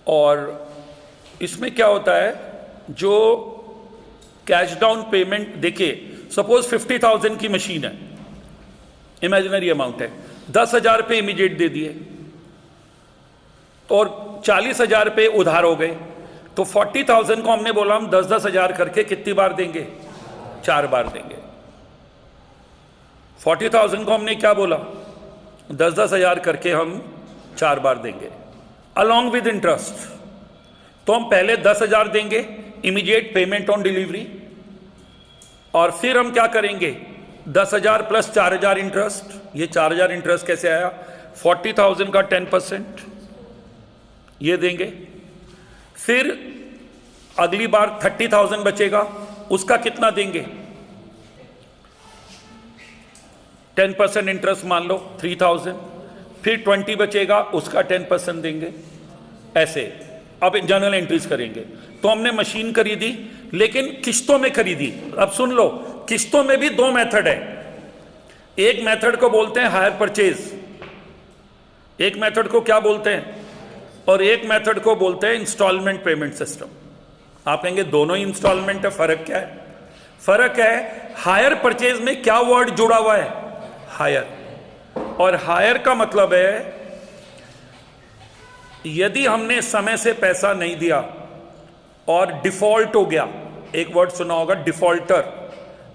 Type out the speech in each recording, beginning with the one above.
और इसमें क्या होता है, जो कैश डाउन पेमेंट, देखिए सपोज 50,000 की मशीन है, इमेजिनरी अमाउंट है, 10,000 रुपये इमीडिएट दे दिए और 40,000 रुपये उधार हो गए, तो 40,000 को हमने बोला हम 10-10 हज़ार करके कितनी बार देंगे, 4 बार देंगे। 40,000 को हमने क्या बोला, 10-10 हज़ार करके हम 4 बार देंगे अलॉन्ग विद इंटरेस्ट। तो हम पहले 10,000 देंगे इमीडिएट पेमेंट ऑन डिलीवरी, और फिर हम क्या करेंगे, 10,000 प्लस 4,000 इंटरेस्ट। ये 4,000 इंटरेस्ट कैसे आया, 40,000 का 10% ये देंगे। फिर अगली बार 30,000 बचेगा, उसका कितना देंगे, 10% इंटरेस्ट मान लो 3,000। फिर 20 बचेगा, उसका 10% देंगे। ऐसे अब जर्नल एंट्रीज करेंगे। तो हमने मशीन खरीदी, लेकिन किस्तों में खरीदी। अब सुन लो, किस्तों में भी 2 मेथड है। एक मेथड को बोलते हैं हायर परचेज, एक मेथड को क्या बोलते हैं, और एक मेथड को बोलते हैं इंस्टॉलमेंट पेमेंट सिस्टम। आप कहेंगे दोनों ही इंस्टॉलमेंट है, फर्क क्या है? फर्क है हायर परचेज में क्या वर्ड जुड़ा हुआ है, हायर। और हायर का मतलब है यदि हमने समय से पैसा नहीं दिया और डिफॉल्ट हो गया, एक वर्ड सुना होगा डिफॉल्टर,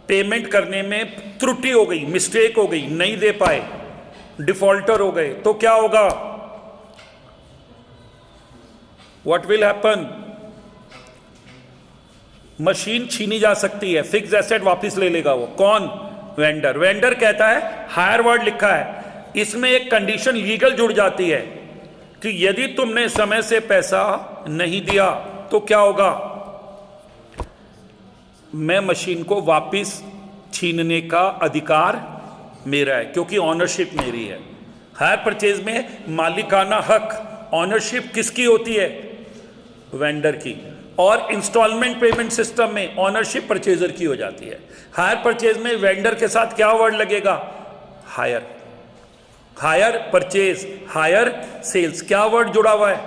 पेमेंट करने में त्रुटि हो गई, मिस्टेक हो गई, नहीं दे पाए, डिफॉल्टर हो गए, तो क्या होगा, व्हाट विल हैपन, मशीन छीनी जा सकती है, फिक्स एसेट वापस ले लेगा वो। कौन, वेंडर। वेंडर कहता है, हायर वर्ड लिखा है, इसमें एक कंडीशन लीगल जुड़ जाती है कि यदि तुमने समय से पैसा नहीं दिया तो क्या होगा, मैं मशीन को वापस छीनने का अधिकार मेरा है, क्योंकि ऑनरशिप मेरी है। हायर परचेज में मालिकाना हक, ऑनरशिप किसकी होती है, वेंडर की। और इंस्टॉलमेंट पेमेंट सिस्टम में ऑनरशिप परचेजर की हो जाती है। हायर परचेज में वेंडर के साथ क्या वर्ड लगेगा, hire. Hire purchase, hire sales, क्या वर्ड जुड़ा हुआ है,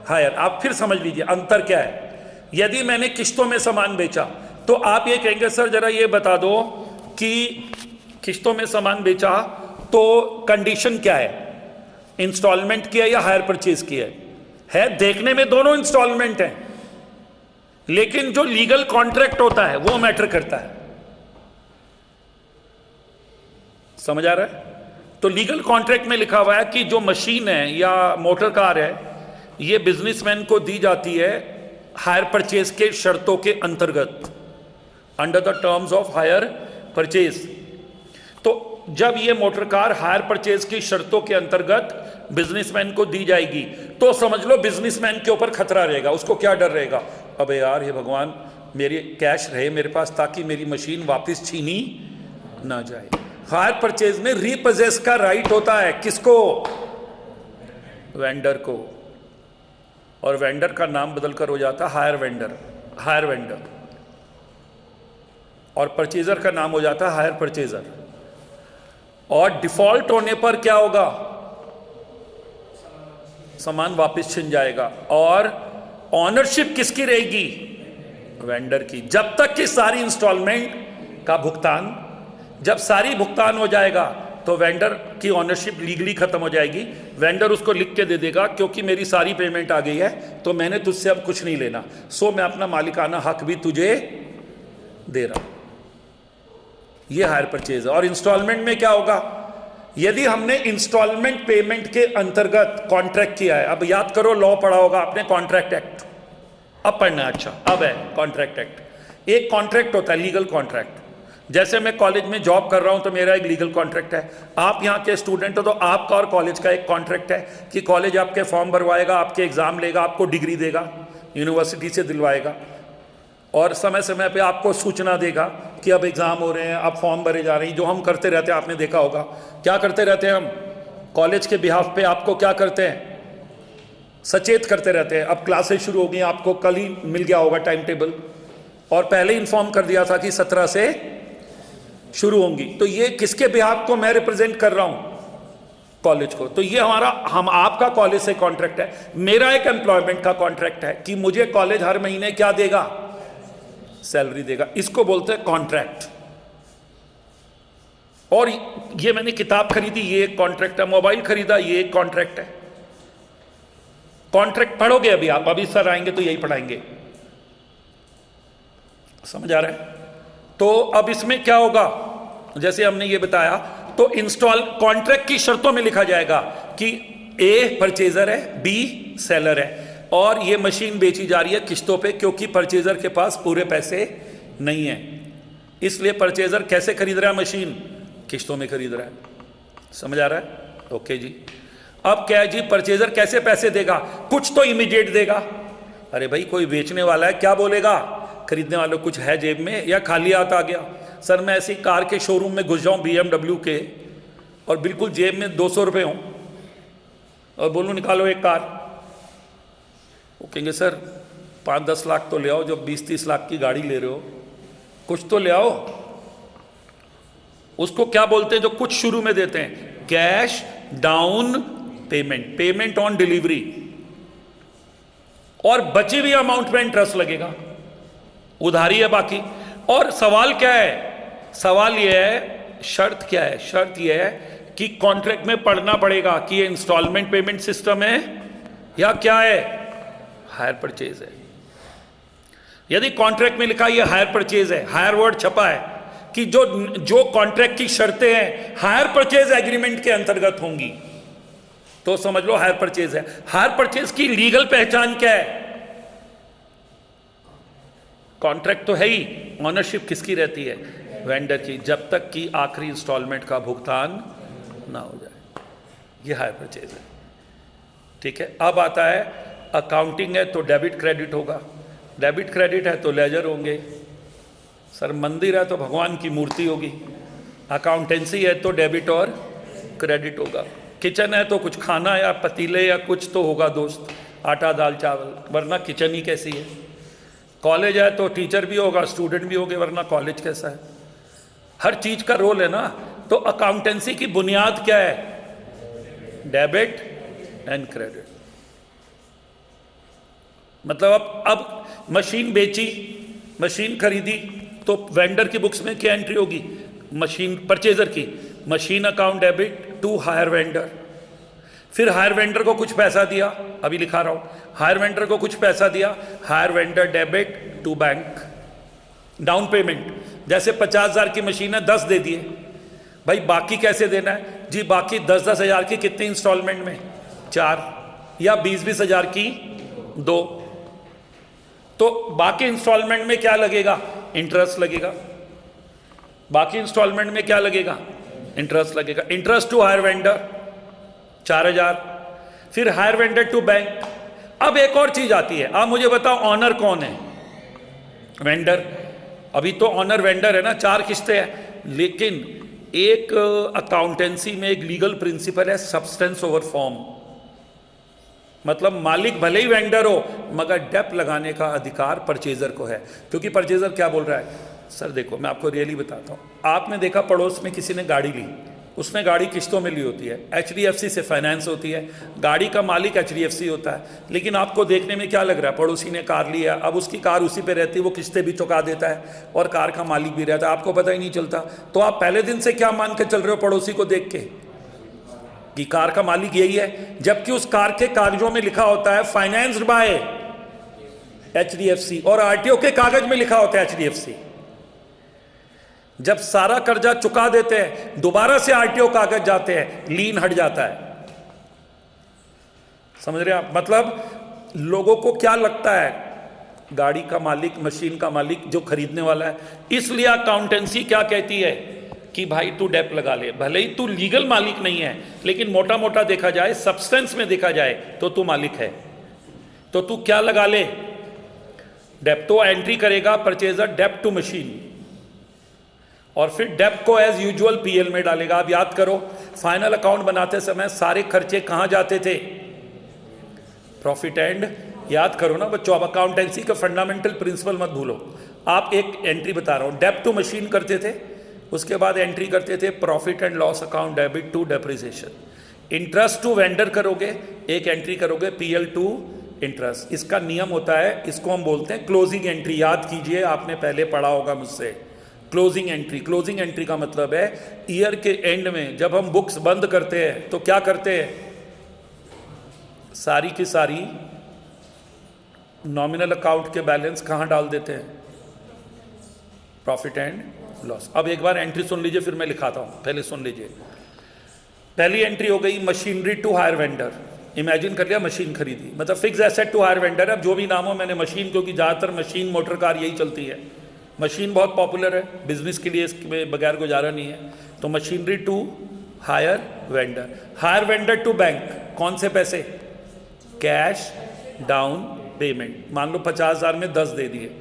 हायर। आप फिर समझ लीजिए अंतर क्या है। यदि मैंने किस्तों में सामान बेचा तो आप ये कहेंगे सर जरा ये बता दो कि किस्तों में सामान बेचा तो कंडीशन क्या है, इंस्टॉलमेंट की है या हायर परचेज की है? देखने में दोनों इंस्टॉलमेंट है, लेकिन जो लीगल कॉन्ट्रैक्ट होता है वो मैटर करता है। समझ आ रहा है? तो लीगल कॉन्ट्रैक्ट में लिखा हुआ है कि जो मशीन है या मोटर कार है, ये बिजनेसमैन को दी जाती है हायर परचेज के शर्तों के अंतर्गत, under the terms of hire purchase. तो जब ये मोटर कार हायर परचेज की शर्तों के अंतर्गत बिजनेसमैन को दी जाएगी, तो समझ लो बिजनेसमैन के ऊपर खतरा रहेगा। उसको क्या डर रहेगा, अबे यार ये भगवान मेरी कैश रहे मेरे पास ताकि मेरी मशीन वापस छीनी ना जाए। हायर परचेज में रीपोजेस का राइट होता है, किसको, वेंडर को। और वेंडर का नाम बदलकर हो जाता है हायर वेंडर, हायर वेंडर। और परचेजर का नाम हो जाता है हायर परचेजर। और डिफॉल्ट होने पर क्या होगा, सामान वापस छिन जाएगा। और ऑनरशिप किसकी रहेगी, वेंडर की, जब तक कि सारी इंस्टॉलमेंट का भुगतान, जब सारी भुगतान हो जाएगा तो वेंडर की ऑनरशिप लीगली खत्म हो जाएगी। वेंडर उसको लिख के दे देगा क्योंकि मेरी सारी पेमेंट आ गई है तो मैंने तुझसे अब कुछ नहीं लेना, सो मैं अपना मालिकाना हक भी तुझे दे रहा हूं। ये हायर परचेज है। और इंस्टॉलमेंट में क्या होगा, यदि हमने इंस्टॉलमेंट पेमेंट के अंतर्गत कॉन्ट्रैक्ट किया है, अब याद करो लॉ पढ़ा होगा आपने, कॉन्ट्रैक्ट एक्ट, अब पढ़ना है, अच्छा अब है कॉन्ट्रैक्ट एक्ट। एक कॉन्ट्रैक्ट होता है लीगल कॉन्ट्रैक्ट। जैसे मैं कॉलेज में जॉब कर रहा हूं तो मेरा एक लीगल कॉन्ट्रैक्ट है, आप यहां के स्टूडेंट हो तो आपका और कॉलेज का एक कॉन्ट्रैक्ट है कि कॉलेज आपके फॉर्म भरवाएगा, आपके एग्जाम लेगा, आपको डिग्री देगा, यूनिवर्सिटी से दिलवाएगा, और समय समय पे आपको सूचना देगा कि अब एग्जाम हो रहे हैं, अब फॉर्म भरे जा रहे हैं, जो हम करते रहते हैं, आपने देखा होगा क्या करते रहते हैं हम कॉलेज के बिहाफ पे, आपको क्या करते हैं, सचेत करते रहते हैं। अब क्लासेस शुरू हो गई, आपको कल ही मिल गया होगा टाइम टेबल, और पहले इन्फॉर्म कर दिया था कि 17 से शुरू होंगी। तो ये किसके बिहाफ को मैं रिप्रेजेंट कर रहा हूं, कॉलेज को। तो ये हम आपका कॉलेज से कॉन्ट्रैक्ट है, मेरा एक एम्प्लॉयमेंट का कॉन्ट्रैक्ट है कि मुझे कॉलेज हर महीने क्या देगा, सैलरी देगा। इसको बोलते हैं कॉन्ट्रैक्ट। और ये मैंने किताब खरीदी, ये एक कॉन्ट्रैक्ट है। मोबाइल खरीदा, ये एक कॉन्ट्रैक्ट है। कॉन्ट्रैक्ट पढ़ोगे अभी आप, अभी सर आएंगे तो यही पढ़ाएंगे। समझ आ रहा है? तो अब इसमें क्या होगा, जैसे हमने ये बताया, तो इंस्टॉल कॉन्ट्रैक्ट की शर्तों में लिखा जाएगा कि ए परचेजर है, बी सेलर है, और ये मशीन बेची जा रही है किस्तों पे, क्योंकि परचेजर के पास पूरे पैसे नहीं है। इसलिए परचेजर कैसे खरीद रहा है मशीन, किस्तों में खरीद रहा है। समझ आ रहा है? ओके जी। अब क्या है जी, परचेजर कैसे पैसे देगा, कुछ तो इमीडिएट देगा। अरे भाई कोई बेचने वाला है, क्या बोलेगा, खरीदने वालों कुछ है जेब में या खाली हाथ आ गया। सर मैं ऐसी कार के शोरूम में घुस जाऊं BMW के, और बिल्कुल जेब में 200 रुपये हों और बोलूं निकालो एक कार, वो कहेंगे सर 5-10 लाख तो ले आओ, जब 20-30 लाख की गाड़ी ले रहे हो कुछ तो ले आओ। उसको क्या बोलते हैं जो कुछ शुरू में देते हैं, cash down payment, payment on delivery, और बची हुई अमाउंट में इंटरेस्ट लगेगा, उधारी है बाकी। और सवाल क्या है, सवाल यह है, शर्त क्या है, शर्त यह है कि कॉन्ट्रैक्ट में पढ़ना पड़ेगा कि ये इंस्टॉलमेंट पेमेंट सिस्टम है या क्या है, हायर परचेज है। यदि कॉन्ट्रैक्ट में लिखा ये हायर परचेज है, हायर वर्ड छपा है कि जो कॉन्ट्रैक्ट की शर्तें हैं हायर परचेज एग्रीमेंट के अंतर्गत होंगी, तो समझ लो हायर परचेज है। हायर परचेज की लीगल पहचान क्या है, कॉन्ट्रैक्ट तो है ही, ऑनरशिप किसकी रहती है, वेंडर की, जब तक कि आखिरी इंस्टॉलमेंट का भुगतान ना हो जाए। ये हायर परचेज है। ठीक है। अब आता है अकाउंटिंग है तो डेबिट क्रेडिट होगा, डेबिट क्रेडिट है तो लेजर होंगे। सर मंदिर है तो भगवान की मूर्ति होगी, अकाउंटेंसी है तो डेबिट और क्रेडिट होगा। किचन है तो कुछ खाना या पतीले या कुछ तो होगा दोस्त, आटा दाल चावल, वरना किचन ही कैसी है। कॉलेज है तो टीचर भी होगा, स्टूडेंट भी होंगे, वरना कॉलेज कैसा है। हर चीज का रोल है ना। तो अकाउंटेंसी की बुनियाद क्या है, डेबिट एंड क्रेडिट। मतलब अब मशीन बेची, मशीन खरीदी, तो वेंडर की बुक्स में क्या एंट्री होगी, मशीन परचेजर की, machine account debit to hire vendor. फिर हायर वेंडर को कुछ पैसा दिया, अभी लिखा रहा हूं, हायर वेंडर को कुछ पैसा दिया, hire vendor debit to bank. Down payment, जैसे 50,000 की मशीन है, 10 दे दिए, भाई बाकी कैसे देना है जी, बाकी 10-10 हज़ार की कितनी इंस्टॉलमेंट में, 4, या 20-20 हज़ार की 2। तो बाकी इंस्टॉलमेंट में क्या लगेगा, इंटरेस्ट लगेगा। बाकी इंस्टॉलमेंट में क्या लगेगा, इंटरेस्ट लगेगा। इंटरेस्ट टू हायर वेंडर 4,000, फिर हायर वेंडर टू बैंक। अब एक और चीज आती है, आप मुझे बताओ ऑनर कौन है, वेंडर। अभी तो ऑनर वेंडर है ना, 4 किस्तें हैं, लेकिन एक अकाउंटेंसी में एक लीगल प्रिंसिपल है सब्सटेंस ओवर फॉर्म। मतलब मालिक भले ही वेंडर हो, मगर डेप लगाने का अधिकार परचेजर को है। क्योंकि परचेजर क्या बोल रहा है, सर देखो मैं आपको रियली बताता हूँ, आपने देखा पड़ोस में किसी ने गाड़ी ली, उसने गाड़ी किस्तों में ली होती है, HDFC से फाइनेंस होती है, गाड़ी का मालिक HDFC होता है, लेकिन आपको देखने में क्या लग रहा है, पड़ोसी ने कार ली है, अब उसकी कार उसी पे रहती है, वो किस्तें भी चुका देता है और कार का मालिक भी रहता है, आपको पता ही नहीं चलता। तो आप पहले दिन से क्या मान के चल रहे हो पड़ोसी को देख के कि कार का मालिक यही है, जबकि उस कार के कागजों में लिखा होता है फाइनेंस्ड बाय HDFC और RTO के कागज में लिखा होता है HDFC। जब सारा कर्जा चुका देते हैं, दोबारा से RTO कागज जाते हैं, लीन हट जाता है। समझ रहे हैं आप? मतलब लोगों को क्या लगता है, गाड़ी का मालिक, मशीन का मालिक जो खरीदने वाला है। इसलिए अकाउंटेंसी क्या कहती है कि भाई तू डेप लगा ले, भले ही तू लीगल मालिक नहीं है, लेकिन मोटा मोटा देखा जाए, सब्सटेंस में देखा जाए तो तू मालिक है, तो तू क्या लगा ले, डेप। तो एंट्री करेगा परचेजर डेप टू मशीन, और फिर डेप को एज यूजुअल PL में डालेगा। आप याद करो, फाइनल अकाउंट बनाते समय सारे खर्चे कहां जाते थे, प्रॉफिट एंड। याद करो ना बच्चों, अब अकाउंटेंसी का फंडामेंटल प्रिंसिपल मत भूलो। आप एक एंट्री बता रहा हूं, डेप टू मशीन करते थे, उसके बाद एंट्री करते थे profit and loss account debit to depreciation. Interest to vendor करोगे, एक एंट्री करोगे पीएल टू इंटरेस्ट। इसका नियम होता है, इसको हम बोलते हैं क्लोजिंग एंट्री। याद कीजिए, आपने पहले पढ़ा होगा मुझसे क्लोजिंग एंट्री। क्लोजिंग एंट्री का मतलब है ईयर के एंड में जब हम बुक्स बंद करते हैं तो क्या करते हैं, सारी की सारी नॉमिनल अकाउंट के बैलेंस कहाँ डाल देते हैं, प्रॉफिट एंड लॉस। अब एक बार एंट्री सुन लीजिए, फिर मैं लिखाता हूँ, पहले सुन लीजिए। पहली एंट्री हो गई machinery to hire vendor. Imagine कर लिया मशीन खरीदी, मतलब fix asset to hire vendor. अब जो भी नाम हो, मैंने मशीन, क्योंकि ज़्यादातर मशीन मोटर कार यही चलती है, मशीन बहुत पॉपुलर है बिजनेस के लिए, इसके बगैर गुजारा नहीं है। तो machinery to hire vendor. Hire vendor to bank, कौन से पैसे, कैश डाउन पेमेंट। मान लो 50,000 में 10 दे दिए,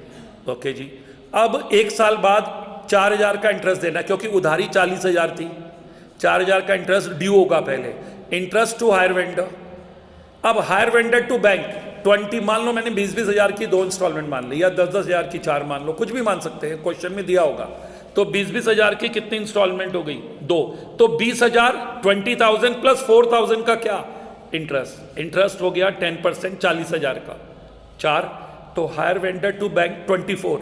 ओके जी। अब एक साल बाद 4,000 का इंटरेस्ट देना, क्योंकि उधारी 40,000 थी, 4,000 का इंटरेस्ट ड्यू होगा पहले। Interest to hire vendor. अब हायर वेंडर टू बैंक 20, मान लो मैंने 20-20 हज़ार की 2 इंस्टॉलमेंट मान ली, या 10-10 हज़ार की 4 मान लो, कुछ भी मान सकते हैं, क्वेश्चन में दिया होगा। तो 20-20 हज़ार की कितनी इंस्टॉलमेंट हो गई, 2। तो 20,000, 20,000 प्लस 4,000 का क्या, इंटरेस्ट। इंटरेस्ट हो गया 10%, 40,000 का 4। तो hire vendor to bank 24।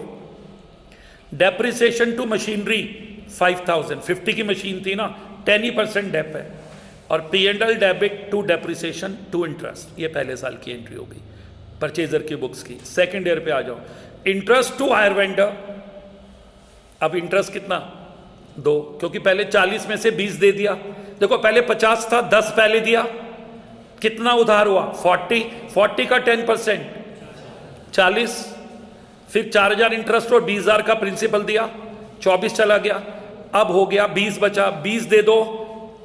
Depreciation to machinery 5,000, 50 की मशीन थी ना, 10% डेप है। और P&L debit to depreciation to interest, ये पहले साल की एंट्री हो गई परचेजर की बुक्स की। सेकंड ईयर पे आ जाओ, इंटरेस्ट टू हायर वेंडर। अब इंटरेस्ट कितना, 2, क्योंकि पहले 40 में से 20 दे दिया। देखो पहले 50 था, 10 पहले दिया, कितना उधार हुआ, 40 का 10%, 40। फिर 4,000 इंटरेस्ट और 20,000 का प्रिंसिपल दिया, 24 चला गया। अब हो गया 20 बचा, 20 दे दो,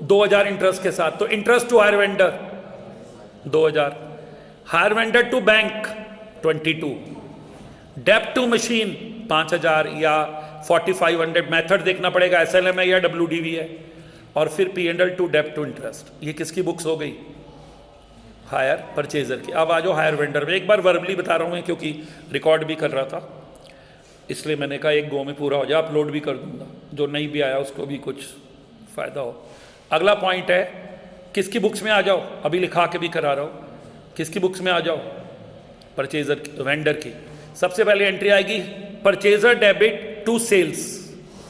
2,000 इंटरेस्ट के साथ। तो interest to hire vendor 2,000। Hire vendor to bank 22। Dept to machine 5,000 या 4,500, मेथड देखना पड़ेगा, SLM है या WDV है। और फिर P&L to dept to interest. ये किसकी बुक्स हो गई, हायर परचेजर की। अब आ जाओ हायर वेंडर में। एक बार वर्बली बता रहा हूँ मैं, क्योंकि रिकॉर्ड भी कर रहा था, इसलिए मैंने कहा एक गो में पूरा हो जाए, अपलोड भी कर दूंगा, जो नहीं भी आया उसको भी कुछ फ़ायदा हो। अगला पॉइंट है, किसकी बुक्स में आ जाओ, अभी लिखा के भी करा रहा हूँ, किसकी बुक्स में आ जाओ, परचेजर की, वेंडर की। सबसे पहले एंट्री आएगी परचेजर डेबिट टू सेल्स,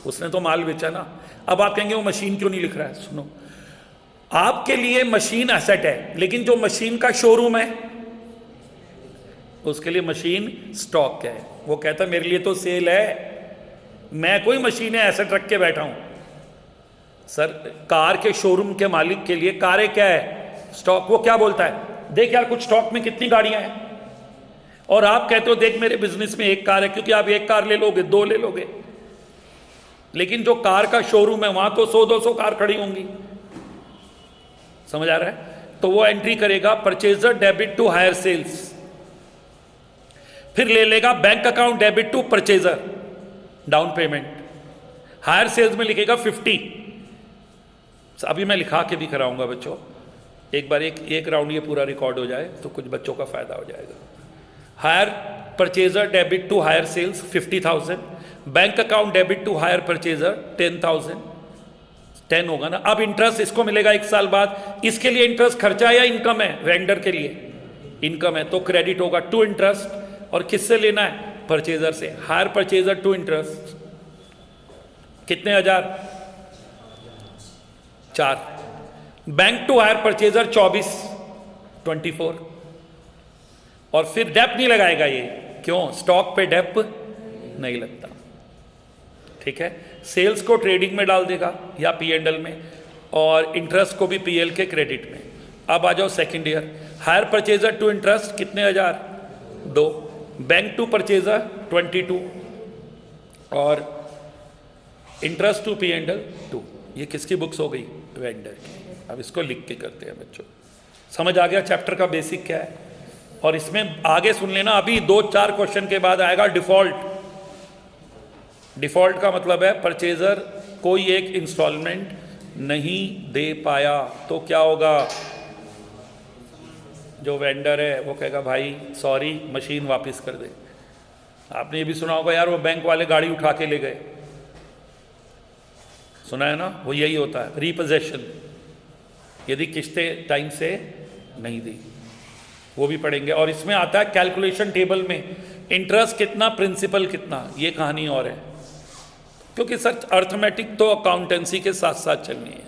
उसने तो माल बेचा ना। अब आप कहेंगे वो मशीन क्यों नहीं लिख रहा है, सुनो, आपके लिए मशीन एसेट है, लेकिन जो मशीन का शोरूम है उसके लिए मशीन स्टॉक है। वो कहता है मेरे लिए तो सेल है, मैं कोई मशीनें एसेट रख के बैठा हूं। सर कार के शोरूम के मालिक के लिए कारें क्या है, स्टॉक। वो क्या बोलता है, देख यार कुछ स्टॉक में कितनी गाड़ियां हैं, और आप कहते हो देख मेरे बिजनेस में एक कार है, क्योंकि आप एक कार ले लोगे, 2 ले लोगे, लेकिन जो कार का शोरूम है वहां तो 100-200 कार खड़ी होंगी। समझ आ रहा है। तो वो एंट्री करेगा purchaser debit to hire sales. फिर ले लेगा bank account debit to purchaser down payment. Hire sales में लिखेगा 50। अभी मैं लिखा के भी कराऊंगा बच्चों, एक बार एक राउंड ये पूरा रिकॉर्ड हो जाए तो कुछ बच्चों का फायदा हो जाएगा। Hire purchaser debit to hire sales 50,000, bank account debit to hire purchaser 10,000, 10 होगा ना। अब इंटरेस्ट इसको मिलेगा 1 साल बाद। इसके लिए इंटरेस्ट खर्चा है या इनकम है, वेंडर के लिए इनकम है, तो क्रेडिट होगा टू इंटरेस्ट। और किससे लेना है, परचेजर से। हायर परचेजर टू इंटरेस्ट कितने हजार, 4। Bank to hire purchaser 24। और फिर डेप नहीं लगाएगा ये, क्यों, स्टॉक पे डेप नहीं लगता, ठीक है। सेल्स को ट्रेडिंग में डाल देगा या P&L में, और इंटरेस्ट को भी PL के क्रेडिट में। अब आ जाओ second year. Hire purchaser to interest कितने हजार, 2। बैंक टू परचेजर 22, और इंटरेस्ट टू P&L 2। ये किसकी बुक्स हो गई, वेंडर की। अब इसको लिख के करते हैं बच्चों। समझ आ गया चैप्टर का बेसिक क्या है। और इसमें आगे सुन लेना, अभी 2-4 क्वेश्चन के बाद आएगा डिफॉल्ट। डिफॉल्ट का मतलब है परचेजर कोई एक इंस्टॉलमेंट नहीं दे पाया तो क्या होगा, जो वेंडर है वो कहेगा भाई सॉरी मशीन वापस कर दे। आपने ये भी सुना होगा यार वो बैंक वाले गाड़ी उठा के ले गए, सुना है ना, वो यही होता है, रीपोजेशन। यदि किस्तें टाइम से नहीं दी, वो भी पढ़ेंगे। और इसमें आता है कैलकुलेशन टेबल में इंटरेस्ट कितना, प्रिंसिपल कितना, ये कहानी और है, क्योंकि सर अर्थमेटिक तो अकाउंटेंसी के साथ साथ चलनी है।